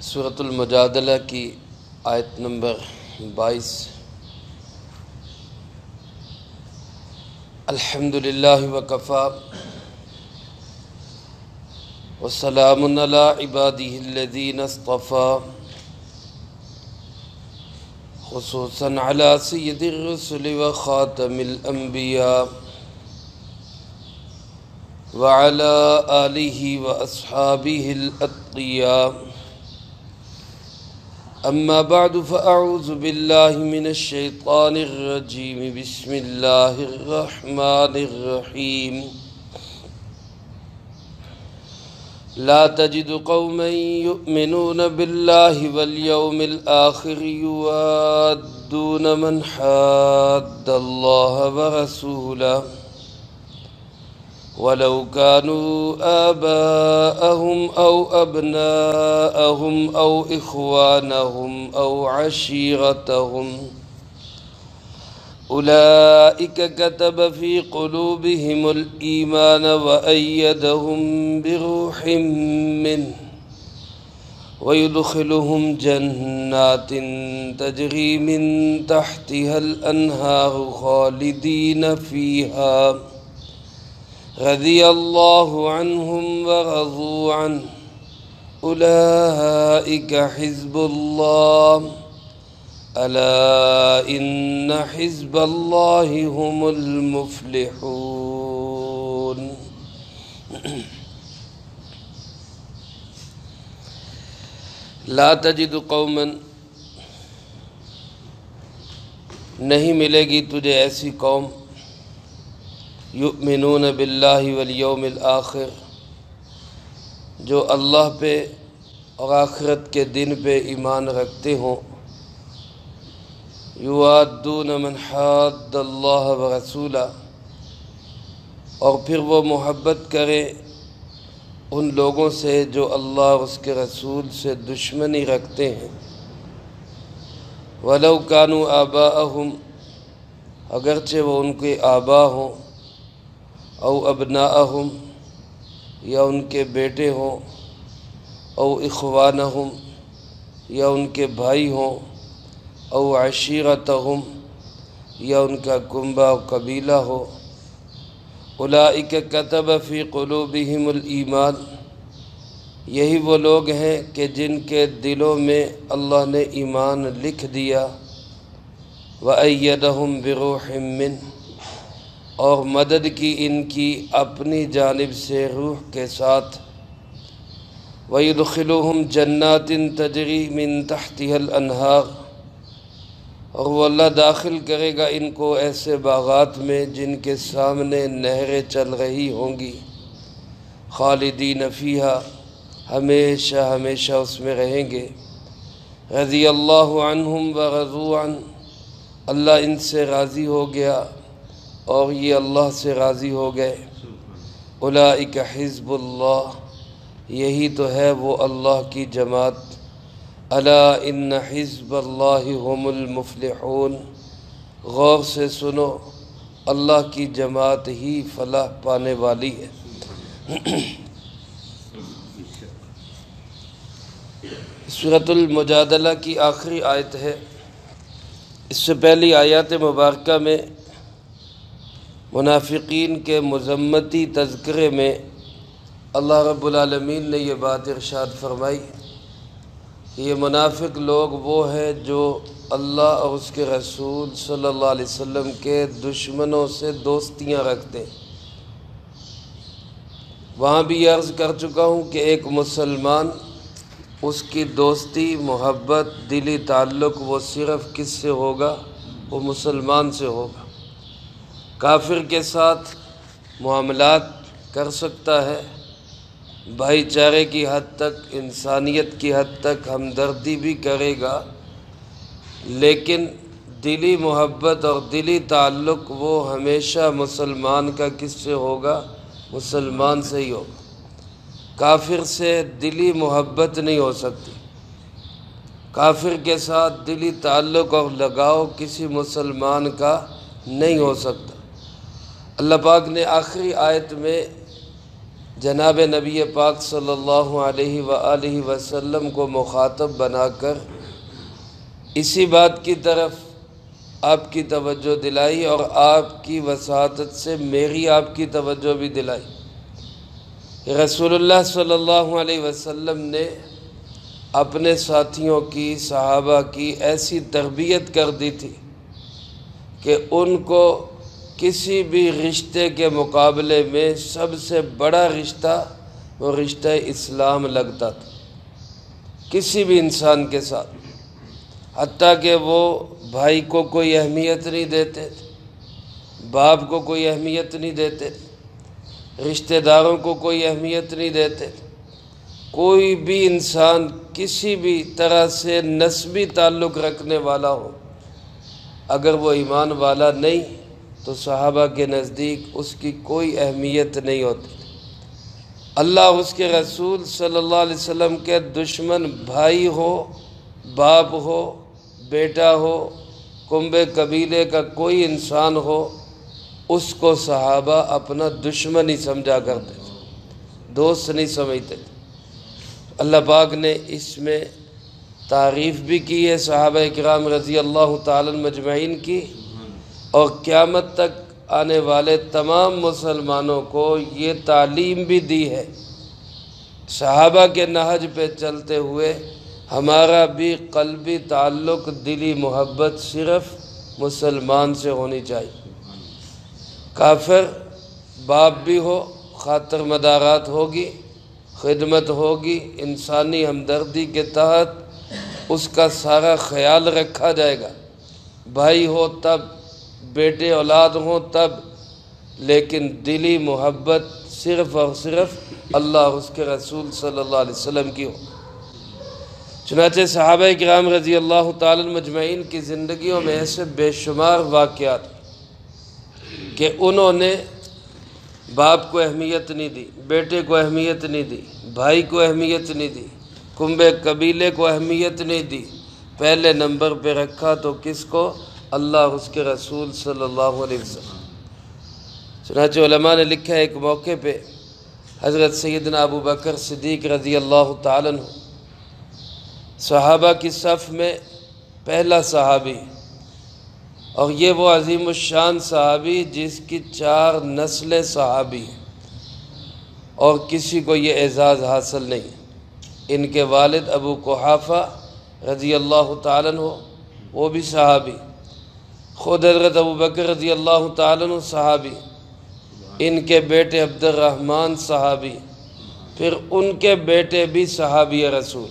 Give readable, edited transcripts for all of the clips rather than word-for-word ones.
سورۃ المجادلہ کی آیت نمبر 22۔ الحمدللہ وکفی وسلام علی عبادہ الذین اصطفی، خصوصاً علی سید الرسل وخاتم الانبیاء وعلی آلہ واصحابہ الاتقیاء۔ اما بعد فاعوذ باللہ من الشیطان الرجیم، بسم اللہ الرحمن الرحیم۔ لا تجد قوما يؤمنون بالله واليوم الآخر يوادون من حاد الله ورسوله ولو كانوا آباءهم أو أبناءهم أو إخوانهم أو عشيرتهم أولئك كتب في قلوبهم الإيمان وأيدهم بروح منه ويدخلهم جنات تجري من تحتها الأنهار خالدين فيها رضي الله عنهم ورضوا عنه أولئك حزب الله ألا إن حزب الله هم المفلحون۔ لا تجد قوما، نہیں ملے گی تجھے ایسی قوم، یؤمنون باللہ والیوم الآخر، جو اللہ پہ اور آخرت کے دن پہ ایمان رکھتے ہوں، یوادون من حاد اللہ ورسولہ، اور پھر وہ محبت کرے ان لوگوں سے جو اللہ اور اس کے رسول سے دشمنی رکھتے ہیں، ولو کانوا آباءہم، اگرچہ وہ ان کے آبا ہوں، او ابناءہم، یا ان کے بیٹے ہوں، او اخوانہم، یا ان کے بھائی ہوں، او عشیرتہم، یا ان کا کنبہ و قبیلہ ہو۔ اولئک کتب فی قلوبہم الایمان، یہی وہ لوگ ہیں کہ جن کے دلوں میں اللہ نے ایمان لکھ دیا، وأیدہم بروح منہ، اور مدد کی ان کی اپنی جانب سے روح کے ساتھ، وَيُدْخِلُهُمْ جَنَّاتٍ تَجْرِي مِن تَحْتِهَا الْأَنْهَارُ، اور وہ اللہ داخل کرے گا ان کو ایسے باغات میں جن کے سامنے نہریں چل رہی ہوں گی، خالدین فیہا، ہمیشہ ہمیشہ اس میں رہیں گے، رضی اللہ عنہم ورضوا عنہ، اللہ ان سے راضی ہو گیا اور یہ اللہ سے راضی ہو گئے۔ اولئک حزب اللہ، یہی تو ہے وہ اللہ کی جماعت، الا ان حزب اللہ هم المفلحون، غور سے سنو، اللہ کی جماعت ہی فلاح پانے والی ہے۔ سورۃ المجادلہ کی آخری آیت ہے۔ اس سے پہلی آیات مبارکہ میں منافقین کے مذمتی تذکرے میں اللہ رب العالمین نے یہ بات ارشاد فرمائی کہ یہ منافق لوگ وہ ہیں جو اللہ اور اس کے رسول صلی اللہ علیہ وسلم کے دشمنوں سے دوستیاں رکھتے ہیں۔ وہاں بھی یہ عرض کر چکا ہوں کہ ایک مسلمان، اس کی دوستی، محبت، دلی تعلق وہ صرف کس سے ہوگا؟ وہ مسلمان سے ہوگا۔ کافر کے ساتھ معاملات کر سکتا ہے، بھائی چارے کی حد تک، انسانیت کی حد تک ہمدردی بھی کرے گا، لیکن دلی محبت اور دلی تعلق وہ ہمیشہ مسلمان کا کس سے ہوگا؟ مسلمان سے ہی ہوگا۔ کافر سے دلی محبت نہیں ہو سکتی، کافر کے ساتھ دلی تعلق اور لگاؤ کسی مسلمان کا نہیں ہو سکتا۔ اللہ پاک نے آخری آیت میں جناب نبی پاک صلی اللہ علیہ وآلہ وسلم کو مخاطب بنا کر اسی بات کی طرف آپ کی توجہ دلائی اور آپ کی وساطت سے میری آپ کی توجہ بھی دلائی۔ رسول اللہ صلی اللہ علیہ وسلم نے اپنے ساتھیوں کی، صحابہ کی ایسی تربیت کر دی تھی کہ ان کو کسی بھی رشتے کے مقابلے میں سب سے بڑا رشتہ وہ رشتہ اسلام لگتا تھا، کسی بھی انسان کے ساتھ، حتیٰ کہ وہ بھائی کو کوئی اہمیت نہیں دیتے تھے، باپ کو کوئی اہمیت نہیں دیتے تھے، رشتہ داروں کو کوئی اہمیت نہیں دیتے تھے۔ کوئی بھی انسان کسی بھی طرح سے نسبی تعلق رکھنے والا ہو، اگر وہ ایمان والا نہیں تو صحابہ کے نزدیک اس کی کوئی اہمیت نہیں ہوتی۔ اللہ اس کے رسول صلی اللہ علیہ وسلم کے دشمن بھائی ہو، باپ ہو، بیٹا ہو، کنبے قبیلے کا کوئی انسان ہو، اس کو صحابہ اپنا دشمن ہی سمجھا کرتے تھے، دوست نہیں سمجھتے تھے۔ اللہ پاک نے اس میں تعریف بھی کی ہے صحابہ اکرام رضی اللہ تعالیٰ مجمعین کی، اور قیامت تک آنے والے تمام مسلمانوں کو یہ تعلیم بھی دی ہے۔ صحابہ کے نہج پہ چلتے ہوئے ہمارا بھی قلبی تعلق، دلی محبت صرف مسلمان سے ہونی چاہیے۔ کافر باپ بھی ہو، خاطر مدارات ہوگی، خدمت ہوگی، انسانی ہمدردی کے تحت اس کا سارا خیال رکھا جائے گا، بھائی ہو تب، بیٹے اولاد ہوں تب، لیکن دلی محبت صرف اور صرف اللہ اور اس کے رسول صلی اللہ علیہ وسلم کی ہو۔ چنانچہ صحابہ کرام رضی اللہ تعالی مجمعین کی زندگیوں میں ایسے بے شمار واقعات کہ انہوں نے باپ کو اہمیت نہیں دی، بیٹے کو اہمیت نہیں دی، بھائی کو اہمیت نہیں دی، کنبے قبیلے کو اہمیت نہیں دی، پہلے نمبر پہ رکھا تو کس کو؟ اللہ اور اس کے رسول صلی اللہ علیہ وسلم۔ چنانچہ علماء نے لکھا ہے ایک موقع پہ حضرت سیدنا ابو بکر صدیق رضی اللہ تعالیٰ عنہ صحابہ کی صف میں پہلا صحابی، اور یہ وہ عظیم الشان صحابی جس کی 4 نسلیں صحابی ہیں اور کسی کو یہ اعزاز حاصل نہیں۔ ان کے والد ابو قحافہ رضی اللہ تعالیٰ عنہ وہ بھی صحابی، خود حضرت ابو بکر رضی اللہ تعالیٰ عنہ صحابی، ان کے بیٹے عبد الرحمن صحابی، پھر ان کے بیٹے بھی صحابی رسول،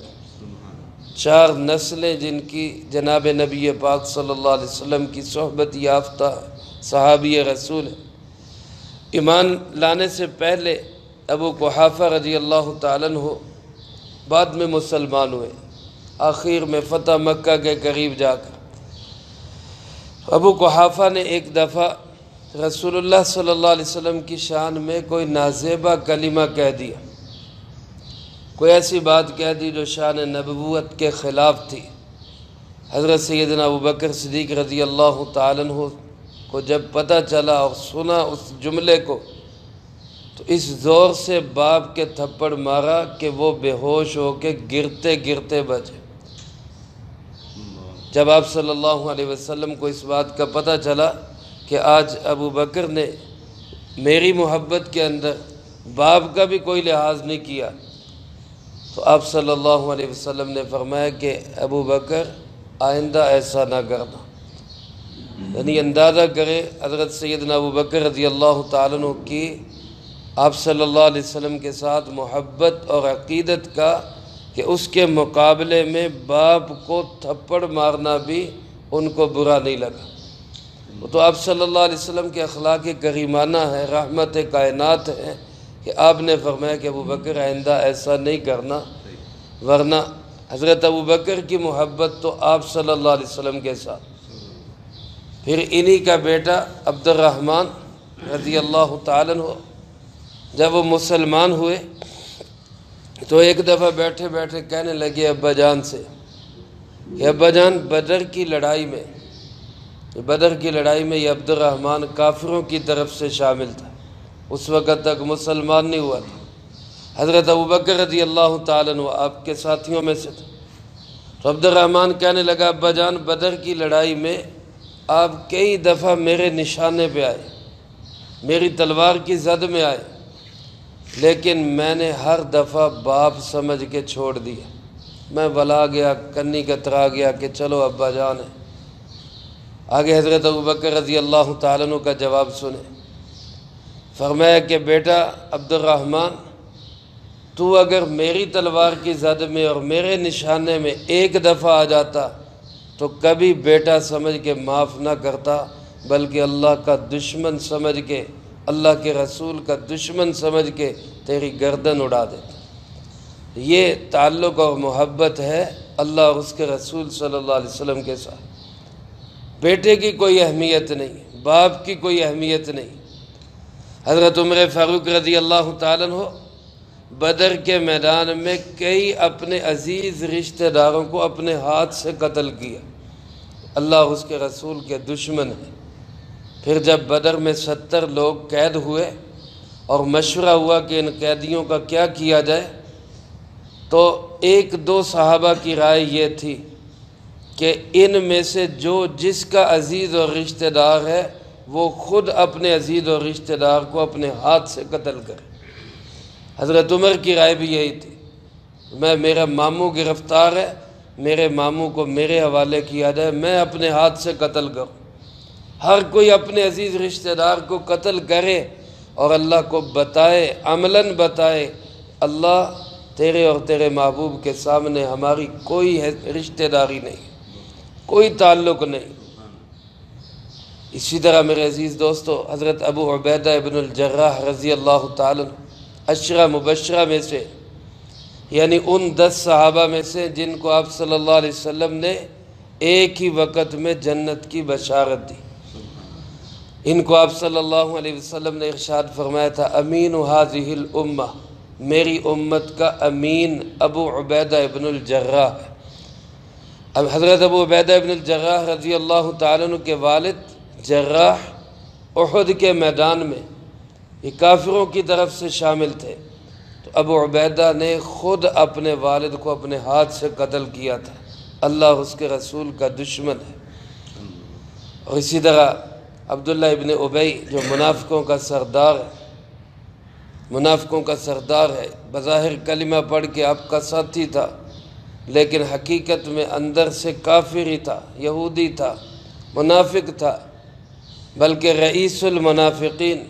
4 نسلیں جن کی جناب نبی پاک صلی اللہ علیہ وسلم کی صحبت یافتہ صحابی رسول ہے۔ ایمان لانے سے پہلے ابو قحافہ رضی اللہ تعالیٰ عنہ بعد میں مسلمان ہوئے، آخر میں فتح مکہ کے قریب جا کر۔ ابو قحافہ نے ایک دفعہ رسول اللہ صلی اللہ علیہ وسلم کی شان میں کوئی نازیبہ کلمہ کہہ دیا، کوئی ایسی بات کہہ دی جو شان نبوت کے خلاف تھی۔ حضرت سیدنا ابو بکر صدیق رضی اللہ تعالیٰ عنہ کو جب پتہ چلا اور سنا اس جملے کو، تو اس زور سے باپ کے تھپڑ مارا کہ وہ بے ہوش ہو کے گرتے گرتے بچے۔ جب آپ صلی اللہ علیہ وسلم کو اس بات کا پتہ چلا کہ آج ابو بکر نے میری محبت کے اندر باپ کا بھی کوئی لحاظ نہیں کیا، تو آپ صلی اللہ علیہ وسلم نے فرمایا کہ ابو بکر آئندہ ایسا نہ کرنا۔ یعنی اندازہ کرے حضرت سیدنا ابو بکر رضی اللہ تعالیٰ عنہ کی آپ صلی اللہ علیہ وسلم کے ساتھ محبت اور عقیدت کا، کہ اس کے مقابلے میں باپ کو تھپڑ مارنا بھی ان کو برا نہیں لگا۔ وہ تو آپ صلی اللہ علیہ وسلم کے اخلاق کریمانہ ہے، رحمت کائنات ہے کہ آپ نے فرمایا کہ ابو بکر آئندہ ایسا نہیں کرنا، ورنہ حضرت ابو بکر کی محبت تو آپ صلی اللہ علیہ وسلم کے ساتھ۔ پھر انہی کا بیٹا عبد الرحمن رضی اللہ تعالیٰ عنہ جب وہ مسلمان ہوئے تو ایک دفعہ بیٹھے بیٹھے کہنے لگے ابا جان سے کہ ابا جان بدر کی لڑائی میں یہ عبد الرحمن کافروں کی طرف سے شامل تھا، اس وقت تک مسلمان نہیں ہوا تھا، حضرت ابوبکر رضی اللہ تعالیٰ عنہ آپ کے ساتھیوں میں سے تھے۔ تو عبد الرحمن کہنے لگا ابا جان بدر کی لڑائی میں آپ کئی دفعہ میرے نشانے پہ آئے، میری تلوار کی زد میں آئے، لیکن میں نے ہر دفعہ باپ سمجھ کے چھوڑ دیا، میں بلا گیا، کنی کترا گیا کہ چلو ابا جان ہے۔ آگے حضرت ابوبکر رضی اللہ تعالیٰ عنہ کا جواب سنیں، فرمایا کہ بیٹا عبد الرحمن، تو اگر میری تلوار کی زد میں اور میرے نشانے میں ایک دفعہ آ جاتا تو کبھی بیٹا سمجھ کے معاف نہ کرتا، بلکہ اللہ کا دشمن سمجھ کے، اللہ کے رسول کا دشمن سمجھ کے تیری گردن اڑا دیتا۔ یہ تعلق اور محبت ہے اللہ اور اس کے رسول صلی اللہ علیہ وسلم کے ساتھ۔ بیٹے کی کوئی اہمیت نہیں، باپ کی کوئی اہمیت نہیں۔ حضرت عمر فاروق رضی اللہ تعالیٰ عنہ بدر کے میدان میں کئی اپنے عزیز رشتہ داروں کو اپنے ہاتھ سے قتل کیا، اللہ اور اس کے رسول کے دشمن ہیں۔ پھر جب بدر میں 70 لوگ قید ہوئے اور مشورہ ہوا کہ ان قیدیوں کا کیا کیا جائے، تو ایک دو صحابہ کی رائے یہ تھی کہ ان میں سے جو جس کا عزیز اور رشتہ دار ہے وہ خود اپنے عزیز اور رشتہ دار کو اپنے ہاتھ سے قتل کرے۔ حضرت عمر کی رائے بھی یہی تھی، میرا ماموں گرفتار ہے، میرے ماموں کو میرے حوالے کیا جائے، میں اپنے ہاتھ سے قتل کروں۔ ہر کوئی اپنے عزیز رشتہ دار کو قتل کرے اور اللہ کو بتائے، عملاً بتائے، اللہ تیرے اور تیرے محبوب کے سامنے ہماری کوئی رشتہ داری نہیں، کوئی تعلق نہیں۔ اسی طرح میرے عزیز دوستو، حضرت ابو عبیدہ ابن الجراح رضی اللہ تعالیٰ عنہ عشرہ مبشرہ میں سے، یعنی ان 10 صحابہ میں سے جن کو آپ صلی اللہ علیہ وسلم نے ایک ہی وقت میں جنت کی بشارت دی۔ ان کو آپ صلی اللہ علیہ وسلم نے ارشاد فرمایا تھا امین هذه الامہ، میری امت کا امین ابو عبیدہ ابن الجراح ہے۔ اب حضرت ابو عبیدہ ابن الجراح رضی اللہ تعالیٰ عنہ کے والد جراح احد کے میدان میں یہ کافروں کی طرف سے شامل تھے، تو ابو عبیدہ نے خود اپنے والد کو اپنے ہاتھ سے قتل کیا تھا، اللہ اس کے رسول کا دشمن ہے۔ اور اسی طرح عبداللہ ابن ابی جو منافقوں کا سردار ہے، بظاہر کلمہ پڑھ کے آپ کا ساتھی تھا، لیکن حقیقت میں اندر سے کافر ہی تھا، یہودی تھا، منافق تھا، بلکہ رئیس المنافقین،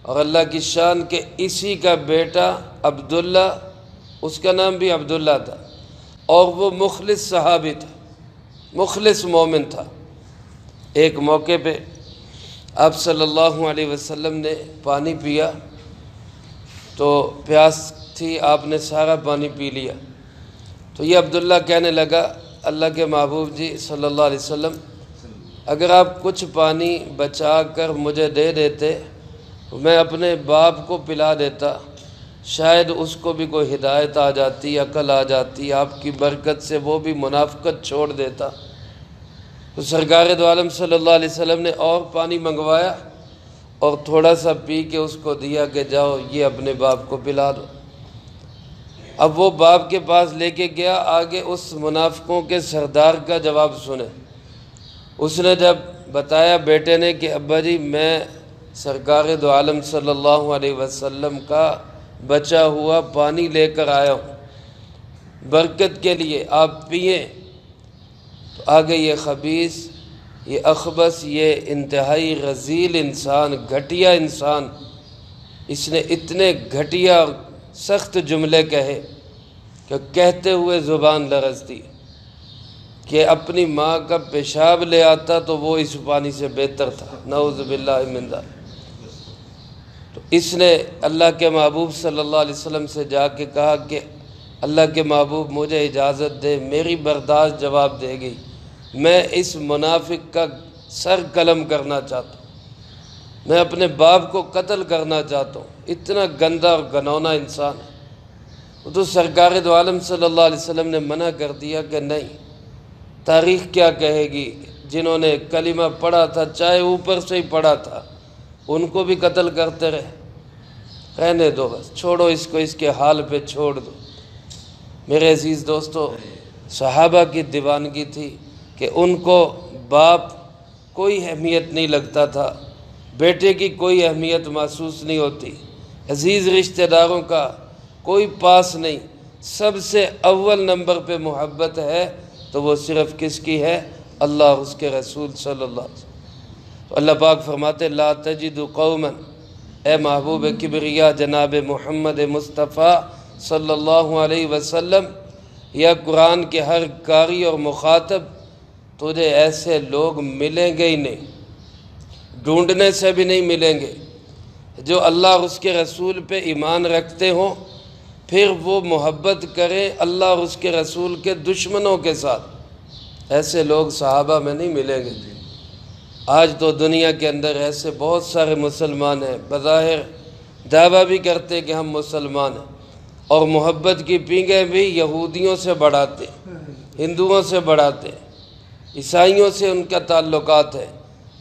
اور اللہ کی شان کہ اسی کا بیٹا عبداللہ، اس کا نام بھی عبداللہ تھا، اور وہ مخلص صحابی تھا، مخلص مومن تھا۔ ایک موقع پہ آپ صلی اللہ علیہ وسلم نے پانی پیا تو پیاس تھی، آپ نے سارا پانی پی لیا، تو یہ عبداللہ کہنے لگا اللہ کے محبوب جی صلی اللہ علیہ وسلم، اگر آپ کچھ پانی بچا کر مجھے دے دیتے میں اپنے باپ کو پلا دیتا، شاید اس کو بھی کوئی ہدایت آ جاتی، عقل آ جاتی، آپ کی برکت سے وہ بھی منافقت چھوڑ دیتا۔ تو سرکار دو عالم صلی اللہ علیہ وسلم نے اور پانی منگوایا اور تھوڑا سا پی کے اس کو دیا کہ جاؤ یہ اپنے باپ کو پلا دو۔ اب وہ باپ کے پاس لے کے گیا، آگے اس منافقوں کے سردار کا جواب سنے۔ اس نے جب بتایا بیٹے نے کہ ابا جی میں سرکار دو عالم صلی اللہ علیہ وسلم کا بچا ہوا پانی لے کر آیا ہوں برکت کے لیے، آپ پئیں، تو آگے یہ خبیث، یہ اخبث، یہ انتہائی رذیل انسان، گھٹیا انسان، اس نے اتنے گھٹیا سخت جملے کہے کہ کہتے ہوئے زبان لرزتی کہ اپنی ماں کا پیشاب لے آتا تو وہ اس پانی سے بہتر تھا، نعوذ باللہ من ذالک۔ تو اس نے اللہ کے محبوب صلی اللہ علیہ وسلم سے جا کے کہا کہ اللہ کے محبوب مجھے اجازت دے، میری برداشت جواب دے گئی، میں اس منافق کا سر قلم کرنا چاہتا ہوں، میں اپنے باپ کو قتل کرنا چاہتا ہوں۔ اتنا گندا اور گھنونا انسان ہے۔ وہ تو سرکار دو عالم صلی اللہ علیہ وسلم نے منع کر دیا کہ نہیں، تاریخ کیا کہے گی، جنہوں نے کلمہ پڑھا تھا چاہے اوپر سے ہی پڑھا تھا ان کو بھی قتل کرتے رہے۔ رہنے دو، بس چھوڑو اس کو، اس کے حال پہ چھوڑ دو۔ میرے عزیز دوستو، صحابہ کی دیوانگی تھی کہ ان کو باپ کوئی اہمیت نہیں لگتا تھا، بیٹے کی کوئی اہمیت محسوس نہیں ہوتی، عزیز رشتہ داروں کا کوئی پاس نہیں، سب سے اول نمبر پہ محبت ہے تو وہ صرف کس کی ہے؟ اللہ اور اس کے رسول صلی اللہ علیہ وسلم۔ اللہ پاک فرماتے لا تجد قوما، اے محبوب کبریا جناب محمد مصطفیٰ صلی اللہ علیہ وسلم، یا قرآن کے ہر قاری اور مخاطب، تجھے ایسے لوگ ملیں گے ہی نہیں، ڈھونڈنے سے بھی نہیں ملیں گے، جو اللہ اور اس کے رسول پہ ایمان رکھتے ہوں، پھر وہ محبت کریں اللہ اور اس کے رسول کے دشمنوں کے ساتھ۔ ایسے لوگ صحابہ میں نہیں ملیں گے۔ آج تو دنیا کے اندر ایسے بہت سارے مسلمان ہیں، بظاہر دعویٰ بھی کرتے کہ ہم مسلمان ہیں، اور محبت کی پینگیں بھی یہودیوں سے بڑھاتے، ہندوؤں سے بڑھاتے، عیسائیوں سے ان کا تعلقات ہے،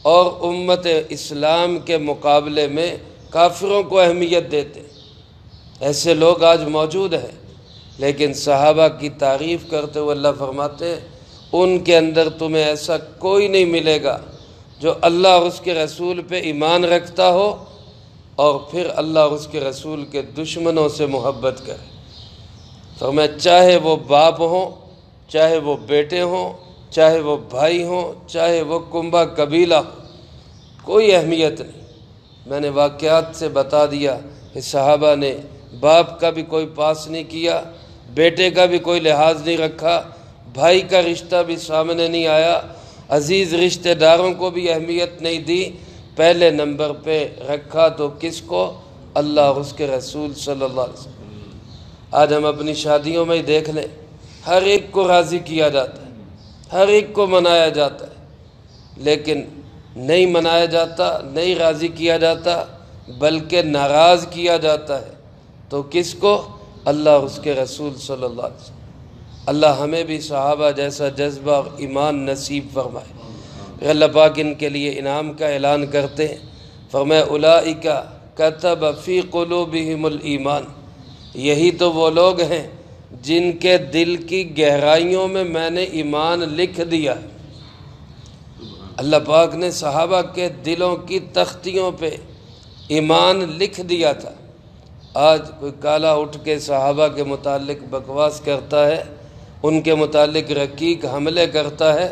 اور امت اسلام کے مقابلے میں کافروں کو اہمیت دیتے۔ ایسے لوگ آج موجود ہیں، لیکن صحابہ کی تعریف کرتے ہوئے اللہ فرماتے ہیں ان کے اندر تمہیں ایسا کوئی نہیں ملے گا جو اللہ اور اس کے رسول پہ ایمان رکھتا ہو اور پھر اللہ اور اس کے رسول کے دشمنوں سے محبت کرے۔ فرمایا چاہے وہ باپ ہوں، چاہے وہ بیٹے ہوں، چاہے وہ بھائی ہوں، چاہے وہ کنبہ قبیلہ ہو، کوئی اہمیت نہیں۔ میں نے واقعات سے بتا دیا کہ صحابہ نے باپ کا بھی کوئی پاس نہیں کیا، بیٹے کا بھی کوئی لحاظ نہیں رکھا، بھائی کا رشتہ بھی سامنے نہیں آیا، عزیز رشتہ داروں کو بھی اہمیت نہیں دی، پہلے نمبر پہ رکھا تو کس کو؟ اللہ اور اس کے رسول صلی اللہ علیہ وسلم۔ آج ہم اپنی شادیوں میں ہی دیکھ لیں، ہر ایک کو راضی کیا جاتا ہے، ہر ایک کو منایا جاتا ہے، لیکن نہیں منایا جاتا، نہیں راضی کیا جاتا، بلکہ ناراض کیا جاتا ہے تو کس کو؟ اللہ اور اس کے رسول صلی اللہ علیہ وسلم۔ اللہ ہمیں بھی صحابہ جیسا جذبہ اور ایمان نصیب فرمائے۔ پھر اللہ پاک ان کے لیے انعام کا اعلان کرتے ہیں، فرمایا اولئک کتب فی قلوبہم الایمان، یہی تو وہ لوگ ہیں جن کے دل کی گہرائیوں میں نے ایمان لکھ دیا۔ اللہ پاک نے صحابہ کے دلوں کی تختیوں پہ ایمان لکھ دیا تھا۔ آج کوئی کالا اٹھ کے صحابہ کے متعلق بکواس کرتا ہے، ان کے متعلق رقیق حملے کرتا ہے،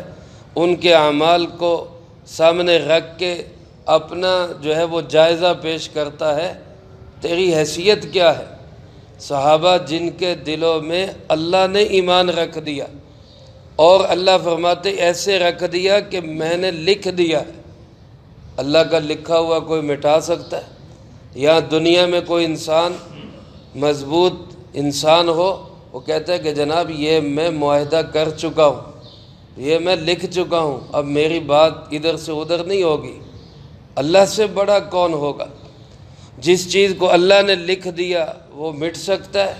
ان کے اعمال کو سامنے رکھ کے اپنا جو ہے وہ جائزہ پیش کرتا ہے، تیری حیثیت کیا ہے؟ صحابہ جن کے دلوں میں اللہ نے ایمان رکھ دیا، اور اللہ فرماتے ایسے رکھ دیا کہ میں نے لکھ دیا ہے۔ اللہ کا لکھا ہوا کوئی مٹا سکتا ہے؟ یہاں دنیا میں کوئی انسان مضبوط انسان ہو، وہ کہتا ہے کہ جناب یہ میں معاہدہ کر چکا ہوں، یہ میں لکھ چکا ہوں، اب میری بات ادھر سے ادھر نہیں ہوگی۔ اللہ سے بڑا کون ہوگا؟ جس چیز کو اللہ نے لکھ دیا وہ مٹ سکتا ہے؟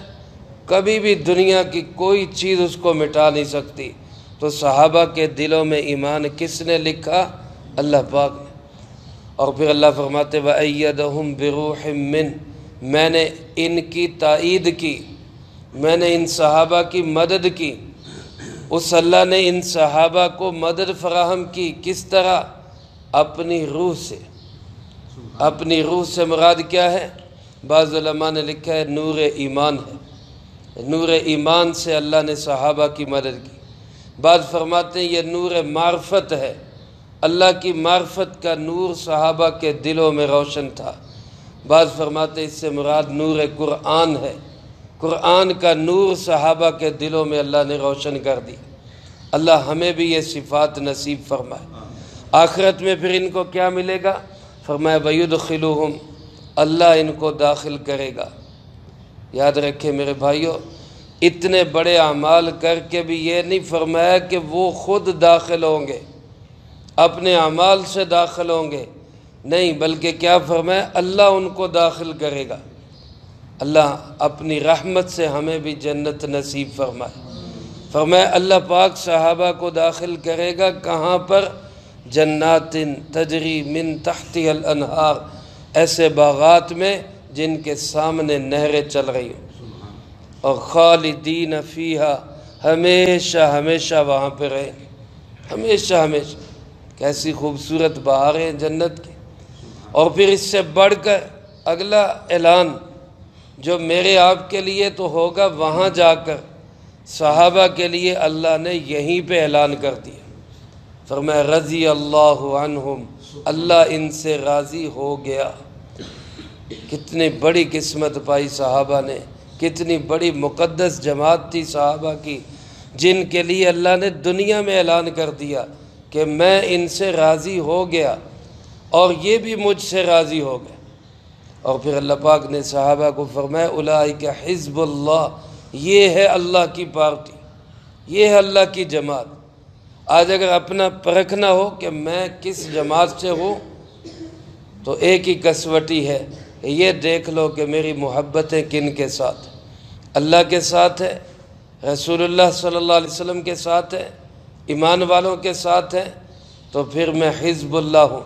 کبھی بھی دنیا کی کوئی چیز اس کو مٹا نہیں سکتی۔ تو صحابہ کے دلوں میں ایمان کس نے لکھا؟ اللہ پاک نے۔ اور پھر اللہ فرماتے وَأَيَّدَهُمْ بِرُوحٍ مِّنْ، میں نے ان کی تائید کی، میں نے ان صحابہ کی مدد کی۔ اس اللہ نے ان صحابہ کو مدد فراہم کی، کس طرح؟ اپنی روح سے۔ اپنی روح سے مراد کیا ہے؟ بعض علماء نے لکھا ہے نور ایمان ہے، نور ایمان سے اللہ نے صحابہ کی مدد کی۔ بعض فرماتے ہیں یہ نور معرفت ہے، اللہ کی معرفت کا نور صحابہ کے دلوں میں روشن تھا۔ بعض فرماتے ہیں اس سے مراد نور قرآن ہے، قرآن کا نور صحابہ کے دلوں میں اللہ نے روشن کر دی۔ اللہ ہمیں بھی یہ صفات نصیب فرمائے۔ آخرت میں پھر ان کو کیا ملے گا؟ فرمایا وَيُدْخِلُهُمْ، اللہ ان کو داخل کرے گا۔ یاد رکھیں میرے بھائیوں، اتنے بڑے اعمال کر کے بھی یہ نہیں فرمایا کہ وہ خود داخل ہوں گے، اپنے اعمال سے داخل ہوں گے، نہیں، بلکہ کیا فرمایا؟ اللہ ان کو داخل کرے گا۔ اللہ اپنی رحمت سے ہمیں بھی جنت نصیب فرمائے۔ فرمایا اللہ پاک صحابہ کو داخل کرے گا کہاں پر؟ جنات تجری من تحتها الانہار، ایسے باغات میں جن کے سامنے نہریں چل رہی ہوں، اور خالدین فیہا، ہمیشہ ہمیشہ وہاں پہ رہیں، ہمیشہ ہمیشہ۔ کیسی خوبصورت بہاریں ہیں جنت کی۔ اور پھر اس سے بڑھ کر اگلا اعلان جو میرے آپ کے لیے تو ہوگا وہاں جا کر، صحابہ کے لیے اللہ نے یہیں پہ اعلان کر دیا، فرمایا رضی اللہ عنہم، اللہ ان سے راضی ہو گیا۔ کتنی بڑی قسمت پائی صحابہ نے، کتنی بڑی مقدس جماعت تھی صحابہ کی، جن کے لیے اللہ نے دنیا میں اعلان کر دیا کہ میں ان سے راضی ہو گیا اور یہ بھی مجھ سے راضی ہو گئے۔ اور پھر اللہ پاک نے صحابہ کو فرمایا اولئک حزب اللہ، یہ ہے اللہ کی پارٹی، یہ ہے اللہ کی جماعت۔ آج اگر اپنا پرکھنا ہو کہ میں کس جماعت سے ہوں تو ایک ہی کسوٹی ہے، یہ دیکھ لو کہ میری محبتیں کن کے ساتھ، اللہ کے ساتھ ہے، رسول اللہ صلی اللہ علیہ وسلم کے ساتھ ہے، ایمان والوں کے ساتھ ہیں، تو پھر میں حزب اللہ ہوں۔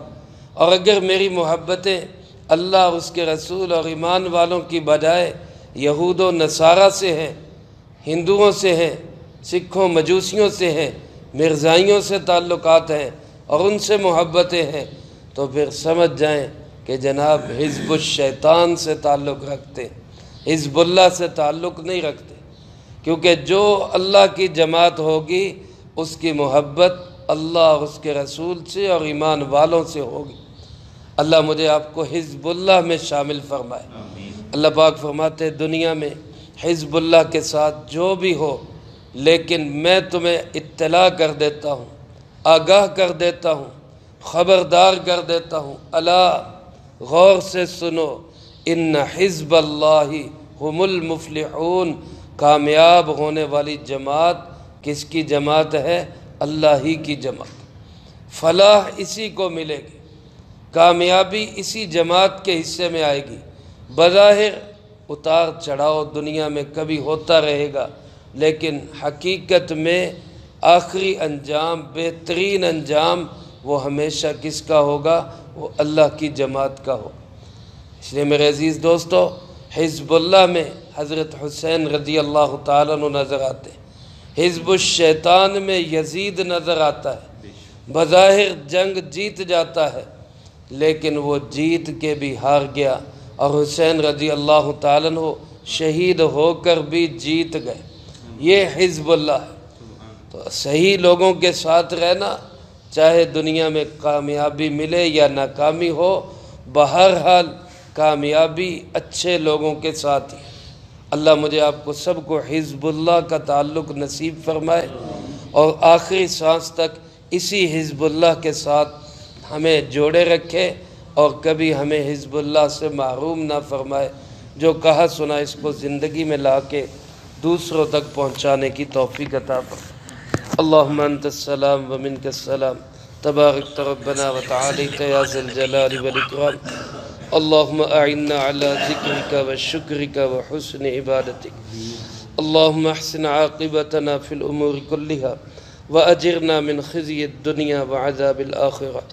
اور اگر میری محبتیں اللہ اور اس کے رسول اور ایمان والوں کی بجائے یہود و نصارہ سے ہیں، ہندوؤں سے ہیں، سکھوں مجوسیوں سے ہیں، مرزائیوں سے تعلقات ہیں اور ان سے محبتیں ہیں، تو پھر سمجھ جائیں کہ جناب حزب الشیطان سے تعلق رکھتے، حزب اللہ سے تعلق نہیں رکھتے، کیونکہ جو اللہ کی جماعت ہوگی اس کی محبت اللہ اور اس کے رسول سے اور ایمان والوں سے ہوگی۔ اللہ مجھے آپ کو حزب اللہ میں شامل فرمائے۔ اللہ پاک فرماتے دنیا میں حزب اللہ کے ساتھ جو بھی ہو، لیکن میں تمہیں اطلاع کر دیتا ہوں، آگاہ کر دیتا ہوں، خبردار کر دیتا ہوں، الا غور سے سنو، ان حزب اللہ هم المفلحون، کامیاب ہونے والی جماعت کس کی جماعت ہے؟ اللہ ہی کی جماعت۔ فلاح اسی کو ملے گی، کامیابی اسی جماعت کے حصے میں آئے گی۔ بظاہر اتار چڑھاؤ دنیا میں کبھی ہوتا رہے گا، لیکن حقیقت میں آخری انجام، بہترین انجام وہ ہمیشہ کس کا ہوگا؟ وہ اللہ کی جماعت کا ہوگا۔ اس لیے میرے عزیز دوستو، حزب اللہ میں حضرت حسین رضی اللہ تعالیٰ عنہ نظر آتے ہیں، حزب الشیطان میں یزید نظر آتا ہے، بظاہر جنگ جیت جاتا ہے لیکن وہ جیت کے بھی ہار گیا، اور حسین رضی اللہ تعالیٰ عنہ شہید ہو کر بھی جیت گئے۔ یہ حزب اللہ ہے۔ تو صحیح لوگوں کے ساتھ رہنا، چاہے دنیا میں کامیابی ملے یا ناکامی ہو، بہرحال کامیابی اچھے لوگوں کے ساتھ ہی۔ اللہ مجھے آپ کو سب کو حزب اللہ کا تعلق نصیب فرمائے، اور آخری سانس تک اسی حزب اللہ کے ساتھ ہمیں جوڑے رکھے، اور کبھی ہمیں حزب اللہ سے محروم نہ فرمائے۔ جو کہا سنا اس کو زندگی میں لا کے دوسروں تک پہنچانے کی توفیق عطا فرمائے۔ اللہم انت السلام ومنک السلام، تبارکت ربنا وتعالیت یا ذی الجلال والاکرام۔ اللہم اعنا علی ذکرک وشکرک وحسن عبادتک۔ اللہم احسن عاقبتنا فی الامور کلہا واجرنا من خزی الدنیا وعذاب الآخرہ۔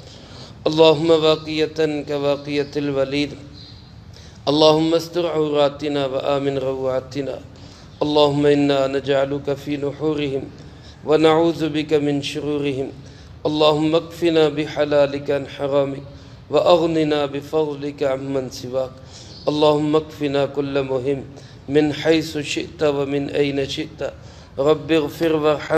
اللہم واقیتا کواقیت الولید، اللہم استر عوراتنا وآمن روعاتنا۔ اللہم انا نجعلک فی نحورہم ونعوذ بک من شرورہم۔ اللہم اکفنا بحلالک عن حرامک واغننا بفضلک عمن سواک۔ اللہم اکفنا کل مہم من حیث شئت ومن این شئت، رب اغفر وارحم۔